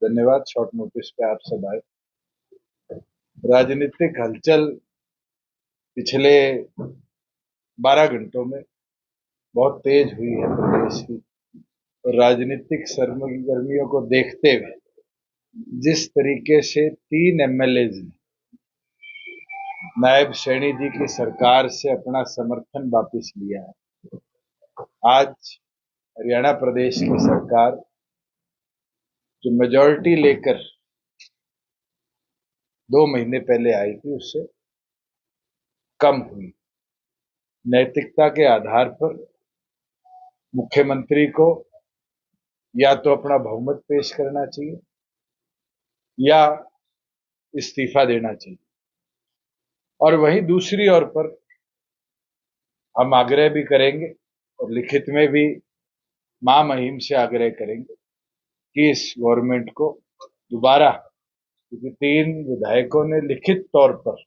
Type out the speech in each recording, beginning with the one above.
धन्यवाद। Short notice पे आप सब आए। राजनीतिक हलचल पिछले 12 घंटों में बहुत तेज हुई है प्रदेश की, और राजनीतिक सरगर्मियों को देखते हुए जिस तरीके से 3 एमएलए नायब सैनी जी की सरकार से अपना समर्थन वापस लिया है, आज हरियाणा प्रदेश की सरकार जो मेजॉरिटी लेकर 2 महीने पहले आई थी उससे कम हुई। नैतिकता के आधार पर मुख्यमंत्री को या तो अपना बहुमत पेश करना चाहिए या इस्तीफा देना चाहिए। और वहीं दूसरी ओर पर हम आग्रह भी करेंगे और लिखित में भी महामहिम से आग्रह करेंगे कि इस गवर्नमेंट को दोबारा, क्योंकि 3 विधायकों ने लिखित तौर पर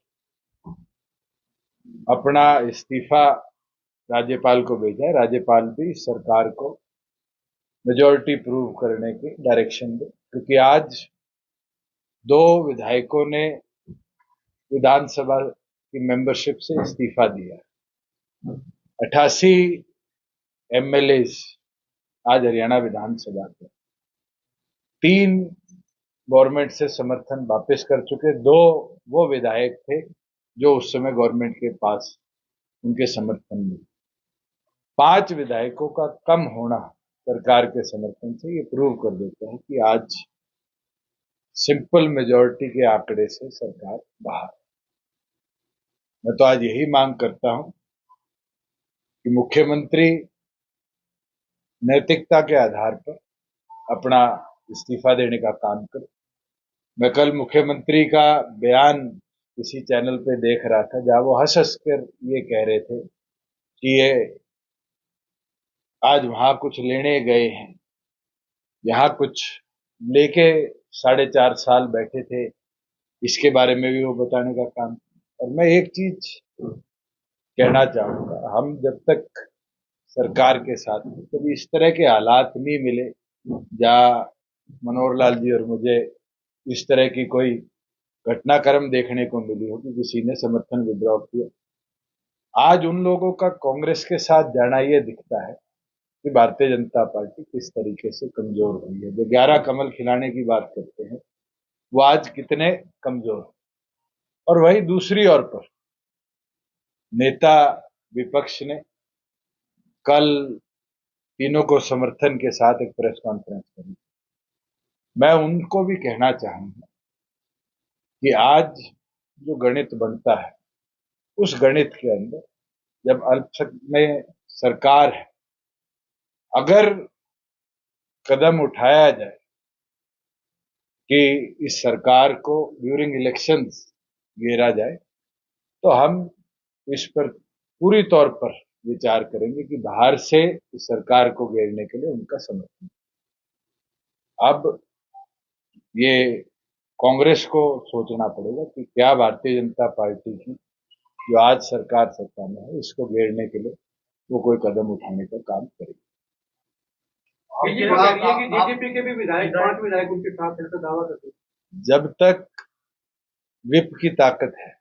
अपना इस्तीफा राज्यपाल को भेजा है, राज्यपाल भी सरकार को मेजॉरिटी प्रूव करने की डायरेक्शन दे, क्योंकि आज 2 विधायकों ने विधानसभा की मेंबरशिप से इस्तीफा दिया है। 88 एमएलए आज हरियाणा विधानसभा के 3 गवर्नमेंट से समर्थन वापस कर चुके। 2 वो विधायक थे जो उस समय गवर्नमेंट के पास उनके समर्थन में। 5 विधायकों का कम होना सरकार के समर्थन से ये प्रूव कर देता है कि आज सिंपल मेजॉरिटी के आंकड़े से सरकार बाहर। मैं तो आज यही मांग करता हूं कि मुख्यमंत्री नैतिकता के आधार पर अपना इस्तीफा देने का काम करे। मैं कल मुख्यमंत्री का बयान किसी चैनल पे देख रहा था जहां वो हंस हंस कर ये कह रहे थे कि ये आज वहां कुछ लेने गए हैं, यहां कुछ लेके 4.5 साल बैठे थे, इसके बारे में भी वो बताने का काम। और मैं एक चीज कहना चाहूंगा, हम जब तक सरकार के साथ कभी इस तरह के हालात नहीं मिले जहां मनोहर लाल जी और मुझे इस तरह की कोई घटनाक्रम देखने को मिली हो कि किसी ने समर्थन विड्रॉ किया। आज उन लोगों का कांग्रेस के साथ जाना ये दिखता है कि भारतीय जनता पार्टी किस तरीके से कमजोर हुई है। जो 11 कमल खिलाने की बात करते हैं वो आज कितने कमजोर। और वही दूसरी ओर पर नेता विपक्ष ने कल तीनों को समर्थन के साथ एक प्रेस कॉन्फ्रेंस करी। मैं उनको भी कहना चाहूंगा कि आज जो गणित बनता है उस गणित के अंदर जब अल्पसंख्यक में सरकार है, अगर कदम उठाया जाए कि इस सरकार को ड्यूरिंग इलेक्शंस घेरा जाए तो हम इस पर पूरी तौर पर विचार करेंगे कि बाहर से इस सरकार को घेरने के लिए उनका समर्थन। अब ये कांग्रेस को सोचना पड़ेगा कि क्या भारतीय जनता पार्टी की जो आज सरकार सत्ता में है इसको घेरने के लिए वो कोई कदम उठाने का काम करेगी। बीजेपी के भी विधायक 5 विधायक उनके साथ ऐसा दावा करते हैं। जब तक विप की ताकत है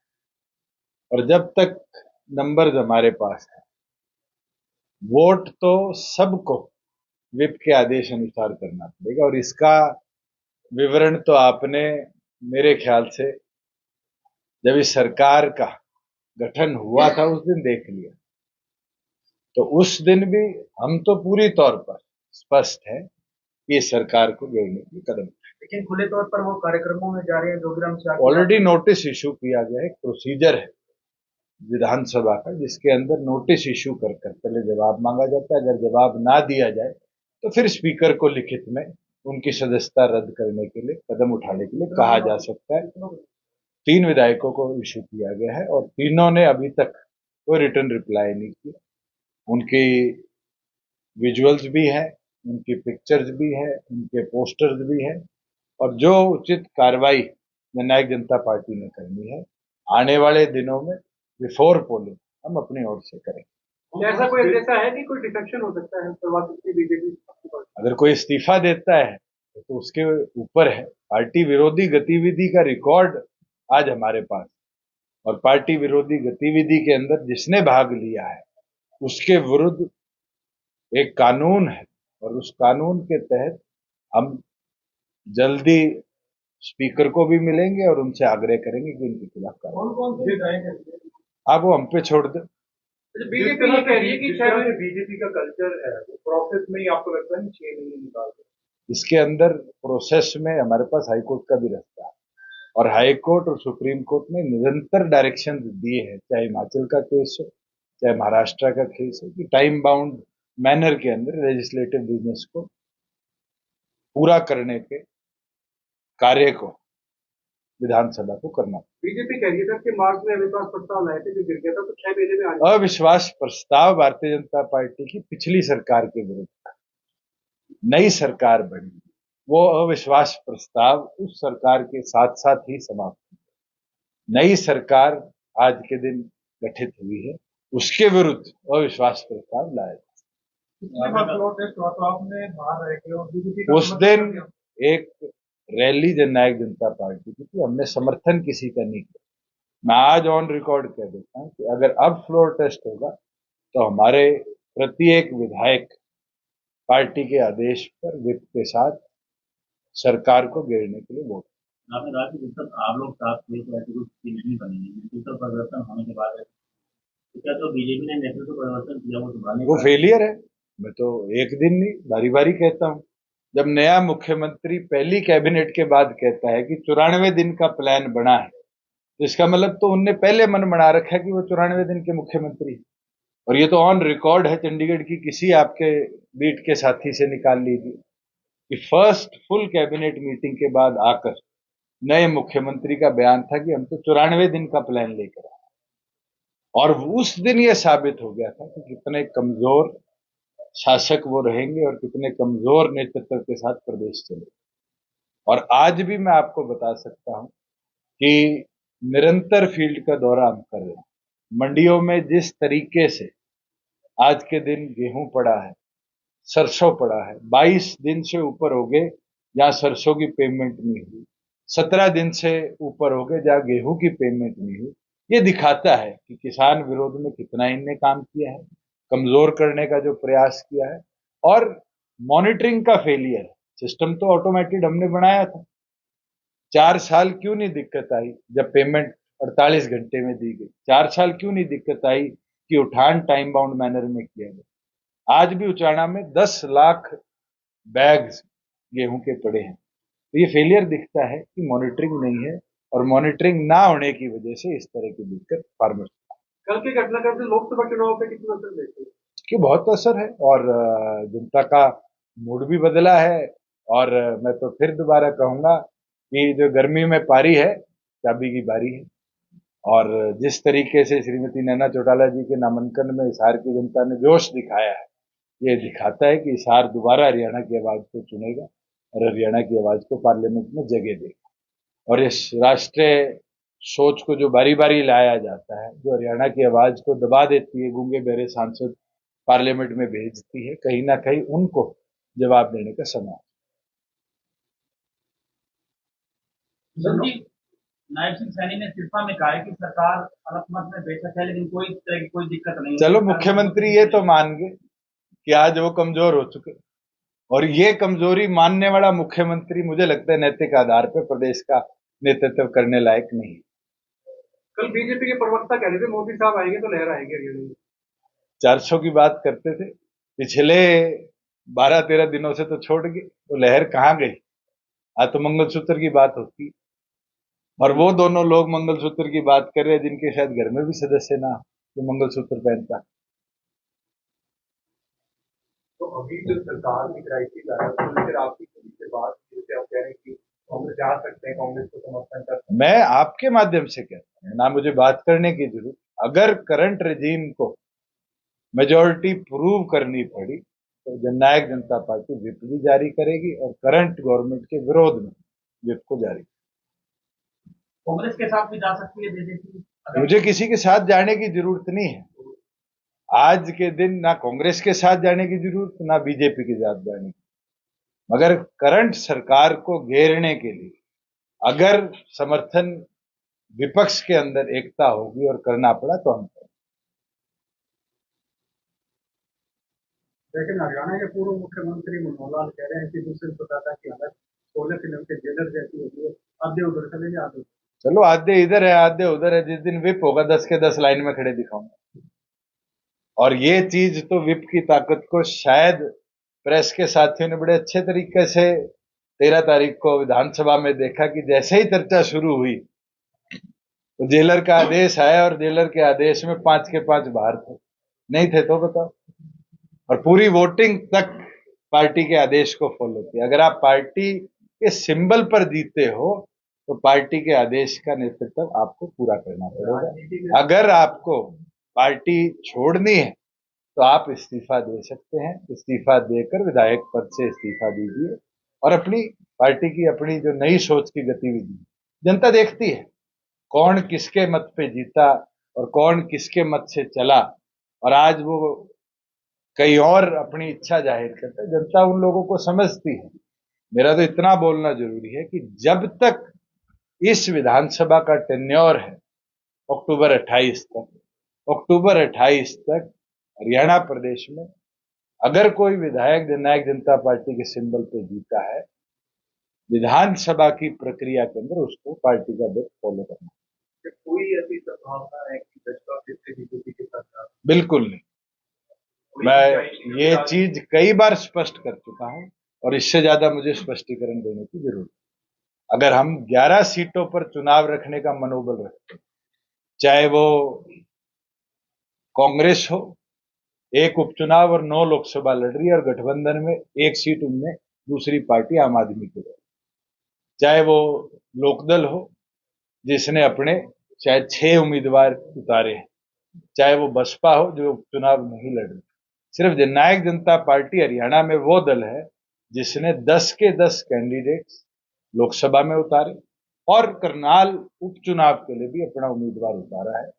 और जब तक नंबर्स हमारे पास है, वोट तो सबको विप के आदेश अनुसार करना पड़ेगा। और इसका विवरण तो आपने मेरे ख्याल से जब इस सरकार का गठन हुआ था उस दिन देख लिया। तो उस दिन भी हम तो पूरी तौर पर स्पष्ट है कि इस सरकार को घेरने की कदम। लेकिन खुले तौर पर वो कार्यक्रमों में जा रहे हैं। जोगीराम ऑलरेडी नोटिस इशू किया गया है, एक प्रोसीजर है विधानसभा का जिसके अंदर नोटिस इशू कर पहले जवाब मांगा जाता है। अगर जवाब ना दिया जाए तो फिर स्पीकर को लिखित में उनकी सदस्यता रद्द करने के लिए कदम उठाने के लिए कहा जा सकता है। 3 विधायकों को इशू किया गया है और तीनों ने अभी तक कोई रिटर्न रिप्लाई नहीं किया। उनकी विजुअल्स भी हैं, उनकी पिक्चर्स भी हैं, उनके पोस्टर्स भी हैं, और जो उचित कार्रवाई जननायक जनता पार्टी ने करनी है आने वाले दिनों में बिफोर पोलिंग हम अपनी ओर से करेंगे। ऐसा कोई ऐसा है कि कोई डिफेक्शन हो सकता है बीजेपी? अगर कोई इस्तीफा देता है तो उसके ऊपर है। पार्टी विरोधी गतिविधि का रिकॉर्ड आज हमारे पास, और पार्टी विरोधी गतिविधि के अंदर जिसने भाग लिया है उसके विरुद्ध एक कानून है, और उस कानून के तहत हम जल्दी स्पीकर को भी मिलेंगे और उनसे आग्रह करेंगे कि इनके खिलाफ कार्रवाई। कौन से विधायक हैं? आप वो हम पे छोड़ दें। बीजेपी ये कह रही है कि शायद बीजेपी का कल्चर है, प्रोसेस में ही आपको लगता है 6 महीने निकालते हैं। इसके अंदर प्रोसेस में हमारे पास हाईकोर्ट का भी रास्ता है, और हाईकोर्ट और सुप्रीम कोर्ट ने निरंतर डायरेक्शन दिए हैं, चाहे हिमाचल का केस हो चाहे महाराष्ट्र का केस हो, कि टाइम बाउंड मैनर के अंदर लेजिस्लेटिव बिजनेस को पूरा करने के कार्य को विधानसभा को करना। बीजेपी कह रही है सर कि मार्च में अविश्वास प्रस्ताव लाए थे जो गिर गया था, तो 6 महीने में आ जाए। अविश्वास प्रस्ताव भारतीय जनता पार्टी की पिछली सरकार के विरुद्ध था। नई सरकार बनी, वो अविश्वास प्रस्ताव उस सरकार के साथ साथ ही समाप्त हुआ। नई सरकार आज के दिन गठित हुई है, उसके विरुद्ध अविश्वास प्रस्ताव लाया उस दिन एक रैली जननायक जनता पार्टी की थी, हमने समर्थन किसी का नहीं किया। मैं आज ऑन रिकॉर्ड कह देता हूं कि अगर अब फ्लोर टेस्ट होगा तो हमारे प्रत्येक विधायक पार्टी के आदेश पर विप के साथ सरकार को घेरने के लिए वोट। आपने कहा कि जब तक आप लोग साथ थे तो ऐसी कोई स्थिति नहीं बनेगी, नेतृत्व परिवर्तन होने के बाद तो क्या तो बीजेपी ने नेतृत्व परिवर्तन किया वो संभालने वो फेलियर है। मैं तो एक दिन नहीं बारी बारी कहता हूं। जब नया मुख्यमंत्री पहली कैबिनेट के बाद कहता है कि 94 दिन का प्लान बना है, तो इसका मतलब तो उनने पहले मन बना रखा है कि वो 94 दिन के मुख्यमंत्री है। और ये तो ऑन रिकॉर्ड है, चंडीगढ़ की किसी आपके बीट के साथी से निकाल लीजिए कि फर्स्ट फुल कैबिनेट मीटिंग के बाद आकर नए मुख्यमंत्री का बयान था कि हम तो 94 दिन का प्लान लेकर आए। और उस दिन यह साबित हो गया था कि कितने कमजोर शासक वो रहेंगे और कितने कमजोर नेतृत्व के साथ प्रदेश चले। और आज भी मैं आपको बता सकता हूं कि निरंतर फील्ड का दौरा हम कर रहे हैं। मंडियों में जिस तरीके से आज के दिन गेहूं पड़ा है, सरसों पड़ा है, 22 दिन से ऊपर हो गए जहां सरसों की पेमेंट नहीं हुई, 17 दिन से ऊपर हो गए जहां गेहूं की पेमेंट नहीं हुई। ये दिखाता है कि किसान विरोध में कितना इनने काम किया है, कमजोर करने का जो प्रयास किया है, और मॉनिटरिंग का फेलियर है। सिस्टम तो ऑटोमेटेड हमने बनाया था। 4 साल क्यों नहीं दिक्कत आई जब पेमेंट 48 घंटे में दी गई? 4 साल क्यों नहीं दिक्कत आई कि उठान टाइम बाउंड मैनर में किया गया? आज भी उचाना में 10 लाख बैग्स गेहूं के पड़े हैं। तो ये फेलियर दिखता है कि मॉनिटरिंग नहीं है, और मॉनिटरिंग ना होने की वजह से इस तरह की दिक्कत फार्मर्स। कल के घटनाक्रम से लोकसभा चुनाव पे कितना असर देखते हैं? कि बहुत असर है, और जनता का मूड भी बदला है। और मैं तो फिर दोबारा कहूंगा कि जो गर्मी में पारी है, चाबी की बारी है। और जिस तरीके से श्रीमती नैना चौटाला जी के नामांकन में हिसार की जनता ने जोश दिखाया है, ये दिखाता है कि हिसार दोबारा हरियाणा की आवाज को चुनेगा और हरियाणा की आवाज को पार्लियामेंट में जगह देगा। और इस राष्ट्रीय सोच को जो बारी बारी लाया जाता है, जो हरियाणा की आवाज को दबा देती है, गूंगे बहरे सांसद पार्लियामेंट में भेजती है, कहीं ना कहीं उनको जवाब देने का समय। नायब सिंह सैनी ने सिरसा में कहा है कि सरकार अलग में बेशक है लेकिन कोई तरह की कोई दिक्कत नहीं। चलो, मुख्यमंत्री ये तो मान गए कि आज वो कमजोर हो चुके, और ये कमजोरी मानने वाला मुख्यमंत्री मुझे लगता है नैतिक आधार पर प्रदेश का नेतृत्व करने लायक नहीं। कल बीजेपी के प्रवक्ता कह रहे थे मोदी साहब आएंगे तो लहर आएगी हरियाणा में। 400 की बात करते थे, पिछले 12-13 दिनों से तो छोड़ गए, तो लहर कहां गई? आज तो मंगलसूत्र की बात होती, और वो दोनों लोग मंगलसूत्र की बात कर रहे हैं जिनके शायद घर में भी सदस्य ना तो मंगलसूत्र पहनता। तो अभी जो सरकार की क्राइसिस आ रहा है तो लेकर आपकी से बात, जैसे आप कह रहे हैं कि कांग्रेस जा सकते हैं, कांग्रेस को समर्थन कर सकते हैं। मैं आपके माध्यम से कहता हूं, ना मुझे बात करने की जरूरत, अगर करंट रेजीम को मेजोरिटी प्रूव करनी पड़ी तो जननायक जनता पार्टी विप भी जारी करेगी और करंट गवर्नमेंट के विरोध में विप को जारी। कांग्रेस के साथ भी जा सकती है बीजेपी? मुझे किसी के साथ जाने की जरूरत नहीं है। आज के दिन ना कांग्रेस के साथ जाने की जरूरत, ना बीजेपी के साथ जाने की। मगर करंट सरकार को घेरने के लिए अगर समर्थन विपक्ष के अंदर एकता होगी और करना पड़ा तो हम करें। लेकिन हरियाणा के पूर्व मुख्यमंत्री मनोहर लाल कह रहे हैं कि दूसरे मतदाता की हालत 16 फिल्म के जेलर जैसी होती है, आधे उधर चले गए आधे। चलो आधे इधर है आधे उधर है, जिस दिन विप होगा 10 के 10 लाइन में खड़े दिखाऊंगा। और ये चीज तो विप की ताकत को शायद प्रेस के साथियों ने बड़े अच्छे तरीके से 13 तारीख को विधानसभा में देखा कि जैसे ही चर्चा शुरू हुई तो जेलर का आदेश आया और जेलर के आदेश में 5 के 5 बाहर थे, नहीं थे तो बताओ। और पूरी वोटिंग तक पार्टी के आदेश को फॉलो किया। अगर आप पार्टी के सिंबल पर जीते हो तो पार्टी के आदेश का नेतृत्व आपको पूरा करना पड़ेगा। अगर आपको पार्टी छोड़नी है तो आप इस्तीफा दे सकते हैं, इस्तीफा देकर विधायक पद से इस्तीफा दीजिए और अपनी पार्टी की अपनी जो नई सोच की गतिविधि जनता देखती है, कौन किसके मत पे जीता और कौन किसके मत से चला और आज वो कहीं और अपनी इच्छा जाहिर करता है। जनता उन लोगों को समझती है। मेरा तो इतना बोलना जरूरी है कि जब तक इस विधानसभा का टेन्योर है अक्टूबर 28 तक हरियाणा प्रदेश में अगर कोई विधायक जननायक जनता पार्टी के सिंबल पे जीता है, विधानसभा की प्रक्रिया के अंदर उसको पार्टी का बेट फॉलो करना। कोई ऐसी संभावना है कि भाजपा फिर से बीजेपी के साथ? बिल्कुल नहीं। मैं ये चीज कई बार स्पष्ट कर चुका हूं और इससे ज्यादा मुझे स्पष्टीकरण देने की जरूरत है। अगर हम 11 सीटों पर चुनाव रखने का मनोबल रखते हैं, चाहे वो कांग्रेस हो, एक उपचुनाव और 9 लोकसभा लड़ रही है और गठबंधन में एक सीट उनमें दूसरी पार्टी आम आदमी की, चाहे वो लोकदल हो जिसने अपने शायद 6 उम्मीदवार उतारे हैं, चाहे वो बसपा हो जो उपचुनाव नहीं लड़ रही। सिर्फ जननायक जनता पार्टी हरियाणा में वो दल है जिसने 10 के 10 कैंडिडेट्स लोकसभा में उतारे और करनाल उपचुनाव के लिए भी अपना उम्मीदवार उतारा है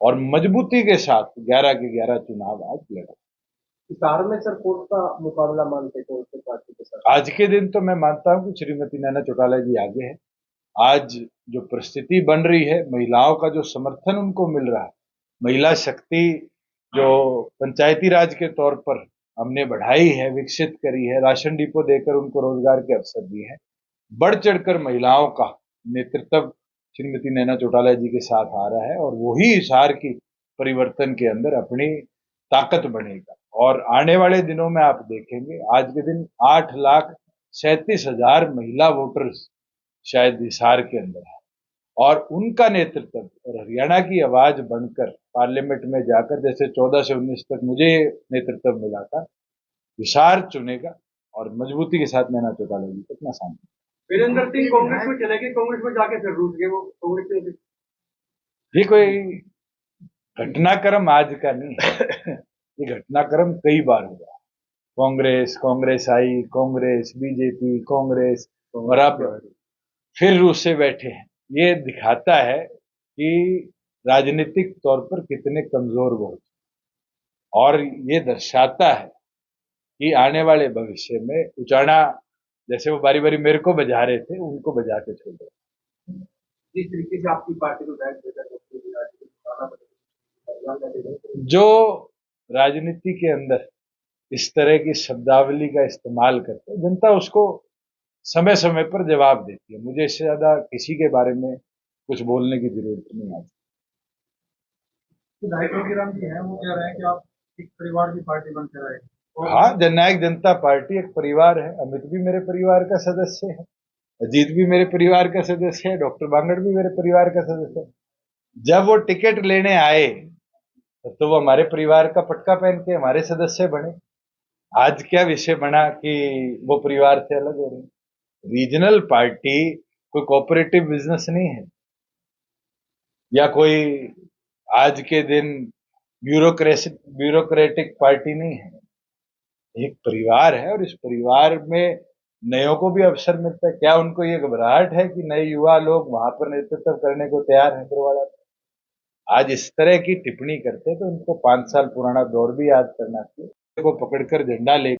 और मजबूती के साथ 11 के 11 चुनाव आज लड़ा। हिसार में सर कौन सा मुकाबला मानते कौन से पार्टी के साथ? आज के दिन तो मैं मानता हूं कि श्रीमती नैना चौटाला जी आगे है। आज जो परिस्थिति बन रही है, महिलाओं का जो समर्थन उनको मिल रहा है, महिला शक्ति जो पंचायती राज के तौर पर हमने बढ़ाई है, विकसित करी है, राशन डिपो देकर उनको रोजगार के अवसर दिए हैं, बढ़ चढ़कर महिलाओं का नेतृत्व श्रीमती नैना चौटाला जी के साथ आ रहा है और वही हिसार की परिवर्तन के अंदर अपनी ताकत बनेगा। और आने वाले दिनों में आप देखेंगे, आज के दिन 8,37,000 महिला वोटर्स शायद हिसार के अंदर है और उनका नेतृत्व और हरियाणा की आवाज बनकर पार्लियामेंट में जाकर, जैसे 14 से 19 तक मुझे नेतृत्व मिला था, हिसार चुनेगा और मजबूती के साथ नैना चौटाला जी को अपना सामने। वीरेंद्र सिंह कांग्रेस में चले गए, कांग्रेस में जाके फिर रूठ गए वो कांग्रेस में। ये कोई घटनाक्रम आज का नहीं है, ये घटनाक्रम कई बार हुआ। कांग्रेस आई, कांग्रेस, बीजेपी, कांग्रेस और अब फिर रूस से बैठे हैं। ये दिखाता है कि राजनीतिक तौर पर कितने कमजोर वो और ये दर्शाता है कि आने वाले भविष्य में उचाना जैसे वो बारी बारी मेरे को बजा रहे थे, उनको बजा के छोड़ दो। जिस तरीके से आपकी पार्टी को जो राजनीति के अंदर इस तरह की शब्दावली का इस्तेमाल करते हैं, जनता उसको समय समय पर जवाब देती है। मुझे इससे ज्यादा किसी के बारे में कुछ बोलने की जरूरत नहीं आती। विधायक योगीराम जी हैं, वो कह रहे हैं कि आप एक परिवार की पार्टी बनकर आए। हाँ, जननायक जनता पार्टी एक परिवार है। अमित भी मेरे परिवार का सदस्य है, अजीत भी मेरे परिवार का सदस्य है, डॉक्टर बांगड़ भी मेरे परिवार का सदस्य है। जब वो टिकट लेने आए तो वो हमारे परिवार का पटका पहन के हमारे सदस्य बने। आज क्या विषय बना कि वो परिवार से अलग हो रहे। रीजनल पार्टी कोई कोऑपरेटिव बिजनेस नहीं है या कोई आज के दिन ब्यूरोक्रेटिक पार्टी नहीं है। एक परिवार है और इस परिवार में नयों को भी अवसर मिलता है। क्या उनको ये घबराहट है कि नए युवा लोग वहां पर नेतृत्व करने को तैयार हैं? करवाया आज इस तरह की टिप्पणी करते तो उनको 5 साल पुराना दौर भी याद करना चाहिए। को पकड़कर झंडा ले